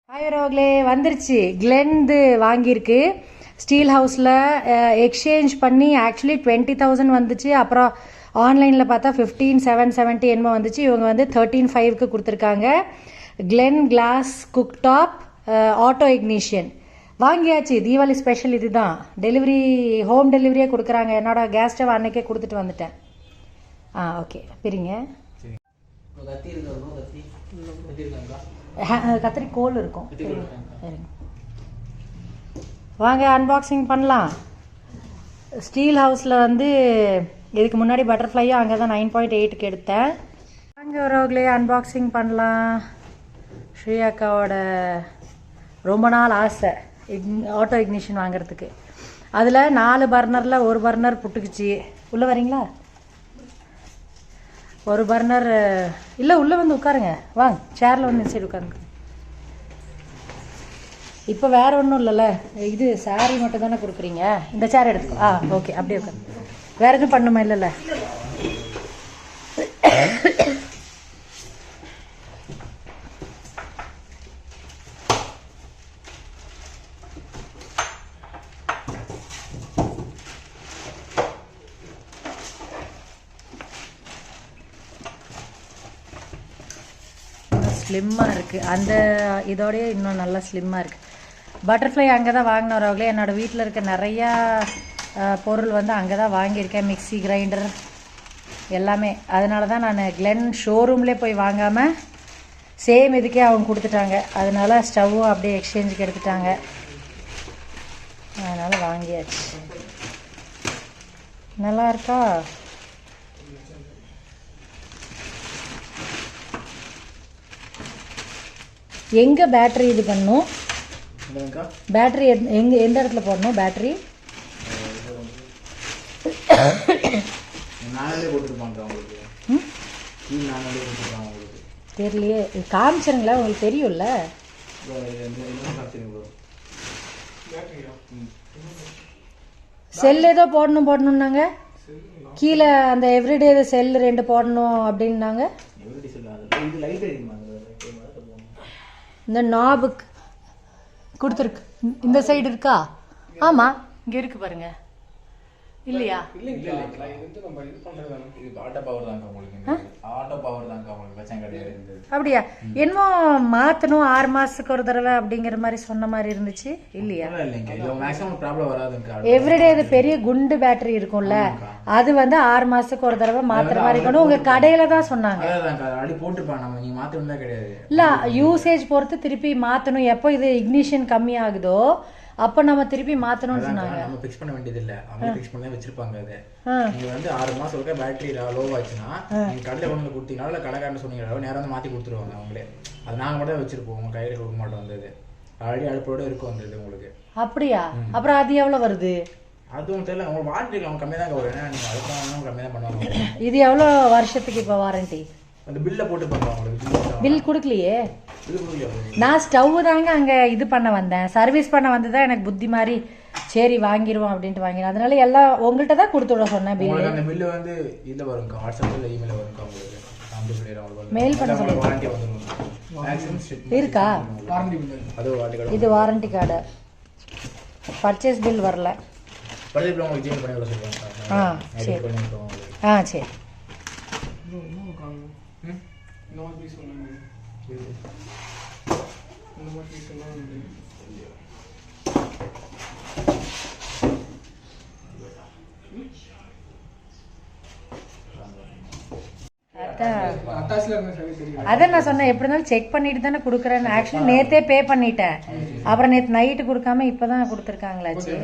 Hi ரோக்லே வந்துருச்சு. கிளென்து வாங்கியிருக்கு. Steel ஹவுஸில் எக்ஸ்சேஞ்ச் பண்ணி ஆக்சுவலி 20,000 வந்துச்சு. அப்புறம் ஆன்லைனில் பார்த்தா 15,770 என்னமோ வந்துச்சு. இவங்க வந்து 13,500 கொடுத்துருக்காங்க. Glen glass cooktop auto ignition வாங்கியாச்சு. தீபாவளி ஸ்பெஷல் இது தான். டெலிவரி ஹோம் டெலிவரியே கொடுக்குறாங்க. என்னோட கேஸ் ஸ்டவ் அன்னைக்கே கொடுத்துட்டு வந்துட்டேன். ஓகே பிரிங்க. கத்திரி கோல் இருக்கும். வாங்க அன்பாக்சிங் பண்ணலாம். ஸ்டீல் ஹவுஸில் வந்து இதுக்கு முன்னாடி பட்டர்ஃப்ளையும் அங்கே தான் 9.8க்கு எடுத்தேன். வாங்க ரோக்லே அன்பாக்சிங் பண்ணலாம். ஸ்ரீ அக்காவோட ரொம்ப நாள் ஆசை ஆட்டோ இக்னிஷன் வாங்கிறதுக்கு. அதில் 4 பர்னரில் 1 பர்னர் புட்டுக்குச்சு. உள்ளே வரீங்களா? ஒரு பர்னர் இல்லை, உள்ளே வந்து உட்காருங்க. வாங்க சேரில் வந்து சைடு உட்காருங்க. இப்போ வேறு ஒன்றும் இல்லைல்ல, இது சாரி மட்டும் தானே கொடுக்குறீங்க. இந்த சேர் எடுத்துக்கோ. ஓகே அப்படியே உட்காந்து. வேறு எதுவும் பண்ணுமா? இல்லைல்ல. ஸ்லிம்மாக இருக்குது. அந்த இதோடய இன்னும் நல்லா ஸ்லிம்மாக இருக்குது. பட்டர்ஃப்ளை அங்கே தான் வாங்கினவர்களே. என்னோடய வீட்டில் இருக்க நிறையா பொருள் வந்து அங்கே தான் வாங்கியிருக்கேன். மிக்சி, கிரைண்டர் எல்லாமே. அதனால தான் நான் கிளென் ஷோரூம்லேயே போய் வாங்காமல் சேம் இதுக்கே அவங்க கொடுத்துட்டாங்க. அதனால ஸ்டவ்வும் அப்படியே எக்ஸ்சேஞ்சுக்கு எடுத்துட்டாங்க. அதனால் வாங்கியாச்சு. நல்லா இருக்கா? எங்கே பேட்ரி இது பண்ணும்? பேட்ரி எந்த இடத்துல போடணும்? பேட்ரி தெரியலையே. காமிச்சிருங்களேன், உங்களுக்கு தெரியும்ல. செல் ஏதோ போடணும்னாங்க. கீழே அந்த எவ்ரிடே செல் 2 போடணும் அப்படின்னாங்க. இந்த நாபுக்கு கொடுத்துருக்கு. இந்த சைடு இருக்கா? ஆமாம், இங்கே இருக்கு பாருங்க. இல்லையா? அப்படியா? என்னமோ மாற்றணும் 6 மாதத்துக்கு ஒரு தடவை அப்படிங்கிற மாதிரி சொன்ன மாதிரி இருந்துச்சு. இல்லையா? எவ்ரிடே இது பெரிய குண்டு பேட்டரி இருக்கும்ல, அது வந்து 6 மாதத்துக்கு ஒரு தடவை மாற்றுற மாதிரி இருக்கணும். உங்கள் கடையில் தான் சொன்னாங்க. இல்லை, யூசேஜ் பொறுத்து திருப்பி மாற்றணும். எப்போ இது இக்னிஷன் கம்மி ஆகுதோ அப்ப நம்ம திருப்பி மாத்தணும்னு சொன்னாங்க. நம்ம ஃபிக்ஸ் பண்ண வேண்டியது இல்ல, அவங்க ஃபிக்ஸ் பண்ணி வச்சிருப்பாங்க. அது நீங்க வந்து 6 மாசம் ஒருக்க பேட்டரி லோ ஆச்சுன்னா நீங்க கடையில கொண்டு வந்து கொடுத்தீங்களா இல்ல கடைக்காரன் சொன்னீங்களா நேரா வந்து மாத்தி கொடுத்துருவாங்க அவங்களே. அது நாங்க மட்டும் வச்சிருப்போம், உங்க கையில கொடுக்க மாட்டோம். வந்தது ஆல்ரெடி அடுப்போட இருக்கும் வந்தது உங்களுக்கு. அப்படியா? அப்புறம் அது எவ்வளவு வருது? அதுவும் தெரியல. உங்க வாரண்டி அவங்க கம்மியா தான் வரும். ஏன்னா நீங்க அதுக்கு கம்மியா தான் பண்ணுவாங்க. இது எவ்வளவு வருஷத்துக்கு இப்ப வாரண்டி? அந்த பில்ல போட்டு பண்ணுவாங்க. உங்களுக்கு பில் கொடுக்கலையே. நான் ஸ்டவ் தாங்க அங்கே இது பண்ண வந்தேன், சர்வீஸ் பண்ண வந்து தான் எனக்கு புத்தி மாதிரி சரி வாங்கிடுவோம் அப்படின்ட்டு வாங்கினேன். அதனால எல்லாம் உங்கள்கிட்ட தான் கொடுத்து விட சொன்னேன். பில்லு அந்த பில்லு வந்து இதில் வரும், வாட்ஸ்அப்பில் இமெயில் வரும் உங்களுக்கு. மெயில் பண்ண சொல்லி இருக்கா? இது வாரண்டி கார்டு. பர்ச்சேஸ் பில் வரல. சரி. சரி. அதான் நான் சொன்னேன், எப்படி இருந்தாலும் செக் பண்ணிட்டு தானே கொடுக்குறேன்னு. ஆக்சுவலி நேத்தே பே பண்ணிட்டேன். அப்புறம் நேற்று நைட்டு கொடுக்காம இப்பதான் கொடுத்துருக்காங்களாச்சு.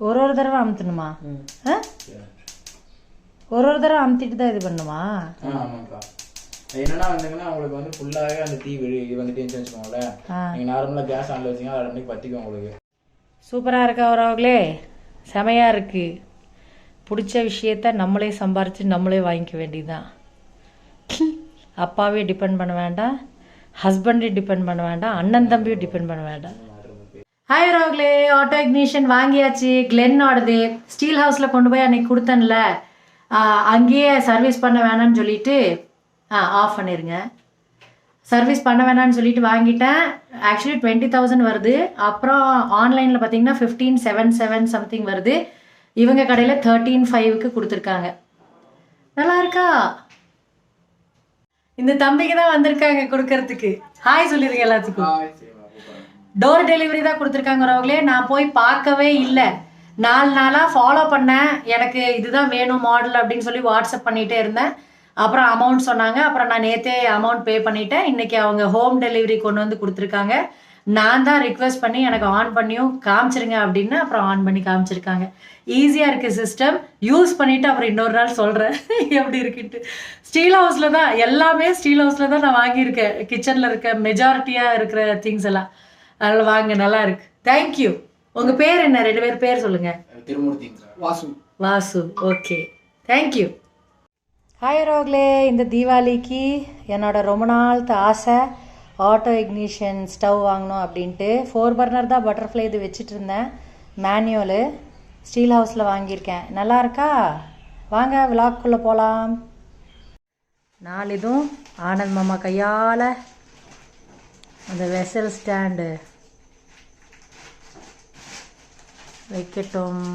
ஒரு தடவை அமுத்தணுமா? ஒரு தடவை அமுத்திட்டு தான் இது பண்ணுமா? என்னன்னா வந்துங்கன்னா உங்களுக்கு வந்து ஃபுல்லாவே அந்த தீ வந்துட்டு வச்சுக்கோங்களே. நீங்க நார்மலா கேஸ் ஆன்ல வச்சீங்கன்னா அது மணிக்கு பத்திக்கும் உங்களுக்கு. சூப்பரா இருக்கா அவரவங்களே? செமையா இருக்கு. பிடிச்ச விஷயத்த நம்மளே சம்பாரிச்சு நம்மளே வாங்கிக்க வேண்டியதுதான். அப்பாவே டிபெண்ட் பண்ண வேண்டாம், ஹஸ்பண்டே டிபெண்ட் பண்ண வேண்டாம், அண்ணன் தம்பியும் டிபெண்ட் பண்ண வேண்டாம். ஹாய் ரோக்லே, ஆட்டோ இக்னிஷன் வாங்கியாச்சு. கிளென்னோடது ஸ்டீல் ஹவுஸில் கொண்டு போய் அன்னைக்கு கொடுத்தேன்ல, அங்கேயே சர்வீஸ் பண்ண வேணான்னு சொல்லிட்டு ஆஃப் பண்ணிடுங்க. சர்வீஸ் பண்ண வேணான்னு சொல்லிட்டு வாங்கிட்டேன். ஆக்சுவலி 20,000 வருது. அப்புறம் ஆன்லைனில் பார்த்தீங்கன்னா 15,770 சம்திங் வருது. இவங்க கடையில் 13,500க்கு கொடுத்துருக்காங்க. நல்லா இருக்கா? இந்த தம்பிக்கு தான் வந்திருக்காங்க கொடுக்கறதுக்கு. ஹாய் சொல்லிடுங்க எல்லாத்துக்கும். டோர் டெலிவரி தான் கொடுத்துருக்காங்க ரோக்லே. நான் போய் பார்க்கவே இல்லை. 4 நாளாக ஃபாலோ பண்ணேன். எனக்கு இதுதான் வேணும் மாடல் அப்படின்னு சொல்லி வாட்ஸ்அப் பண்ணிகிட்டே இருந்தேன். அப்புறம் அமௌண்ட் சொன்னாங்க. அப்புறம் நான் நேற்றே அமௌண்ட் பே பண்ணிட்டேன். இன்றைக்கி அவங்க ஹோம் டெலிவரி கொண்டு வந்து கொடுத்துருக்காங்க. நான் தான் ரிக்வெஸ்ட் பண்ணி எனக்கு ஆன் பண்ணியும் காமிச்சிருங்க அப்படின்னு அப்புறம் ஆன் பண்ணி காமிச்சிருக்காங்க. ஈஸியாக இருக்குது சிஸ்டம். யூஸ் பண்ணிவிட்டு அப்புறம் இன்னொரு நாள் சொல்கிறேன் எப்படி இருக்குன்ட்டு. ஸ்டீல் ஹவுஸில் தான் எல்லாமே, ஸ்டீல் ஹவுஸில் தான் நான் வாங்கியிருக்கேன். கிச்சனில் இருக்க மெஜாரிட்டியாக இருக்கிற திங்ஸ் எல்லாம் அதனால் வாங்க. நல்லா இருக்கு. தேங்க்யூ. உங்கள் பேர் என்ன? 2 பேர் பேர் சொல்லுங்கள். Thirumoorthy. Vasu. Okay, thank you. Hi ரோக்லே, இந்த தீபாவளிக்கு என்னோட ரொம்ப நாள் ஆசை ஆட்டோ இக்னிஷன் ஸ்டவ் வாங்கணும் அப்படின்ட்டு 4 பர்னர் தான் பட்டர்ஃப்ளை இது வச்சுட்டு இருந்தேன். மேனுவலு ஸ்டீல் ஹவுஸில் வாங்கியிருக்கேன். நல்லா இருக்கா? வாங்க விளாக்குள்ளே போகலாம். 4 இதுவும் ஆனந்த் மாமா கையால் அந்த வெசல் ஸ்டாண்டு வைக்கட்டும்.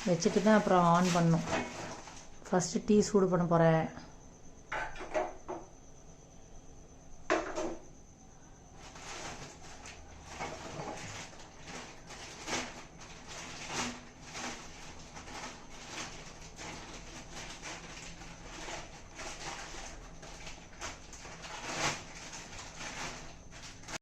வச்சுட்டு தான் அப்புறம் ஆன் பண்ணணும். ஃபஸ்ட்டு டீ சூடு பண்ண போகிறேன்.